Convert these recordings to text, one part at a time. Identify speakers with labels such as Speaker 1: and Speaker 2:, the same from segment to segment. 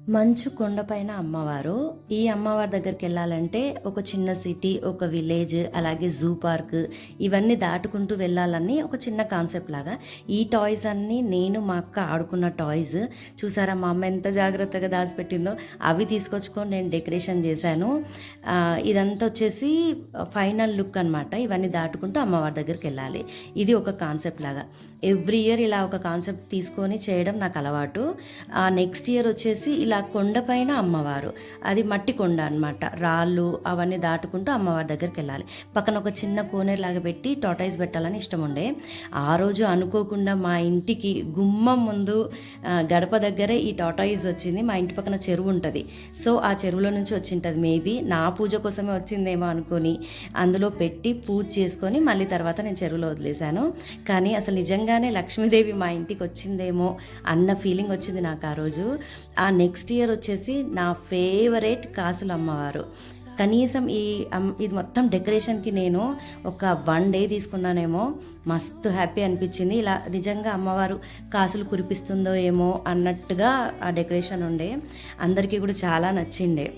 Speaker 1: మంచు కొండపైన అమ్మవారు. ఈ అమ్మవారి దగ్గరికెళ్ళాలంటే ఒక చిన్న సిటీ, ఒక విలేజ్, అలాగే జూ పార్క్ ఇవన్నీ దాటుకుంటూ వెళ్ళాలని ఒక చిన్న కాన్సెప్ట్ లాగా. ఈ టాయ్స్ అన్నీ నేను మా అక్క ఆడుకున్న టాయ్స్. చూసారా మా అమ్మ ఎంత జాగ్రత్తగా దాచిపెట్టిందో. అవి తీసుకొచ్చుకొని నేను డెకరేషన్ చేశాను. ఇదంతా వచ్చేసి ఫైనల్ లుక్ అనమాట. ఇవన్నీ దాటుకుంటూ అమ్మవారి దగ్గరికి వెళ్ళాలి. ఇది ఒక కాన్సెప్ట్ లాగా. ఎవ్రీ ఇయర్ ఇలా ఒక కాన్సెప్ట్ తీసుకొని చేయడం నాకు అలవాటు. నెక్స్ట్ ఇయర్ వచ్చేసి ఇలా కొండపైన అమ్మవారు, అది మట్టి కొండ అనమాట. రాళ్ళు అవన్నీ దాటుకుంటూ అమ్మవారి దగ్గరికి వెళ్ళాలి. పక్కన ఒక చిన్న కోనేరులాగా పెట్టి టాటాయిస్ పెట్టాలని ఇష్టం ఉండే. ఆ రోజు అనుకోకుండా మా ఇంటికి గుమ్మం ముందు గడప దగ్గరే ఈ టాటాయిస్ వచ్చింది. మా ఇంటి పక్కన చెరువు ఉంటుంది. సో ఆ చెరువులో నుంచి వచ్చింటుంది. మేబీ నా పూజ కోసమే వచ్చిందేమో అనుకొని అందులో పెట్టి పూజ చేసుకొని మళ్ళీ తర్వాత నేను చెరువులో వదిలేశాను. కానీ అసలు నిజంగానే లక్ష్మీదేవి మా ఇంటికి వచ్చిందేమో అన్న ఫీలింగ్ వచ్చింది నాకు ఆ రోజు. ఆ నెక్స్ట్ ఇయర్ వచ్చేసి నా ఫేవరెట్ కాసుల అమ్మవారు. కనీసం ఇది మొత్తం డెకరేషన్కి నేను ఒక 1 డే తీసుకున్నానేమో. మస్తు హ్యాపీ అనిపించింది. ఇలా నిజంగా అమ్మవారు కాసులు కురిపిస్తుందో ఏమో అన్నట్టుగా ఆ డెకరేషన్ ఉండే. అందరికీ కూడా చాలా నచ్చిండే.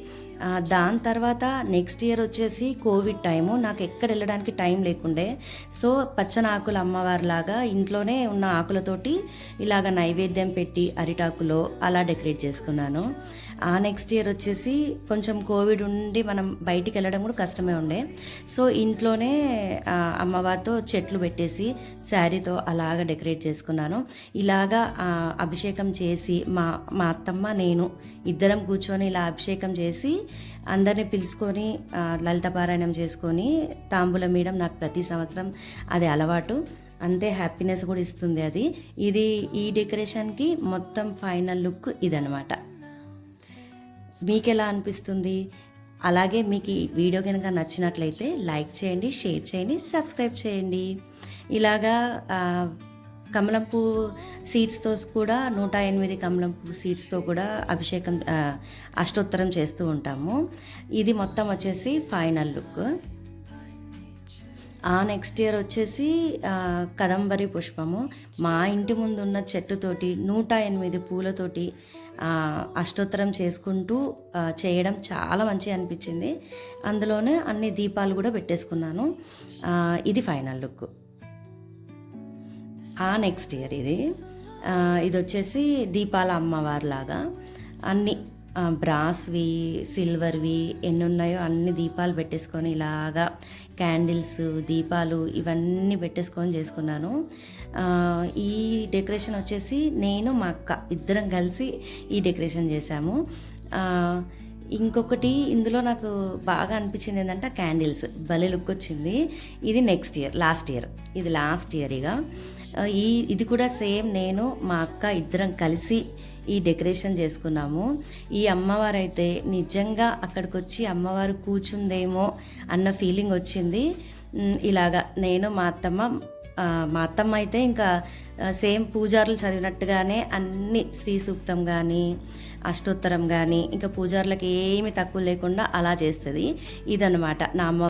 Speaker 1: దాని తర్వాత నెక్స్ట్ ఇయర్ వచ్చేసి కోవిడ్ టైము. నాకు ఎక్కడ వెళ్ళడానికి టైం లేకుండే. సో పచ్చని ఆకుల అమ్మవారిలాగా ఇంట్లోనే ఉన్న ఆకులతోటి ఇలాగ నైవేద్యం పెట్టి అరిటాకులో అలా డెకరేట్ చేసుకున్నాను. ఆ నెక్స్ట్ ఇయర్ వచ్చేసి కొంచెం కోవిడ్ ఉండి మనం బయటికి వెళ్ళడం కూడా కష్టమే ఉండే. సో ఇంట్లోనే అమ్మవారితో చెట్లు పెట్టేసి శారీతో అలాగ డెకరేట్ చేసుకున్నాను. ఇలాగా అభిషేకం చేసి మా అత్తమ్మ నేను ఇద్దరం కూర్చొని ఇలా అభిషేకం చేసి అందరినీ పిలుచుకొని లలిత పారాయణం చేసుకొని తాంబూలం వేయడం నాకు ప్రతి సంవత్సరం అది అలవాటు. అంతే హ్యాపీనెస్ కూడా ఇస్తుంది అది. ఈ డెకరేషన్కి మొత్తం ఫైనల్ లుక్ ఇదనమాట. మీకు ఎలా అనిపిస్తుంది? అలాగే మీకు ఈ వీడియో కనుక నచ్చినట్లయితే లైక్ చేయండి, షేర్ చేయండి, సబ్స్క్రైబ్ చేయండి. ఇలాగా కమలం పువ్వు సీడ్స్తో కూడా 108 కమలం పువ్వు సీడ్స్తో కూడా అభిషేకం అష్టోత్తరం చేస్తూ ఉంటాము. ఇది మొత్తం వచ్చేసి ఫైనల్ లుక్. నెక్స్ట్ ఇయర్ వచ్చేసి కదంబరి పుష్పము మా ఇంటి ముందు ఉన్న చెట్టుతోటి 108 పూలతోటి అష్టోత్తరం చేసుకుంటూ చేయడం చాలా మంచిగా అనిపించింది. అందులోనే అన్ని దీపాలు కూడా పెట్టేసుకున్నాను. ఇది ఫైనల్ లుక్. నెక్స్ట్ ఇయర్ ఇది వచ్చేసి దీపాల అమ్మవారిలాగా అన్ని బ్రాస్వి, సిల్వర్వి ఎన్ని ఉన్నాయో అన్ని దీపాలు పెట్టేసుకొని ఇలాగా క్యాండిల్స్, దీపాలు ఇవన్నీ పెట్టేసుకొని చేసుకున్నాను. ఈ డెకరేషన్ వచ్చేసి నేను మా అక్క ఇద్దరం కలిసి ఈ డెకరేషన్ చేశాము. ఇంకొకటి ఇందులో నాకు బాగా అనిపించింది ఏంటంటే క్యాండిల్స్ భలే లుక్ వచ్చింది. ఇది నెక్స్ట్ ఇయర్, లాస్ట్ ఇయర్ ఇక ఇది కూడా సేమ్ నేను మా అక్క ఇద్దరం కలిసి ఈ డెకరేషన్ చేసుకున్నాము. ఈ అమ్మవారు అయితే నిజంగా అక్కడికి వచ్చి అమ్మవారు కూర్చుందేమో అన్న ఫీలింగ్ వచ్చింది. ఇలాగా నేను మా అత్తమ్మ అయితే ఇంకా సేమ్ పూజారులు చదివినట్టుగానే అన్ని శ్రీ సూక్తం కానీ అష్టోత్తరం కానీ ఇంకా పూజారులకు ఏమి తక్కువ లేకుండా అలా చేస్తుంది. ఇదన్నమాట నా అమ్మ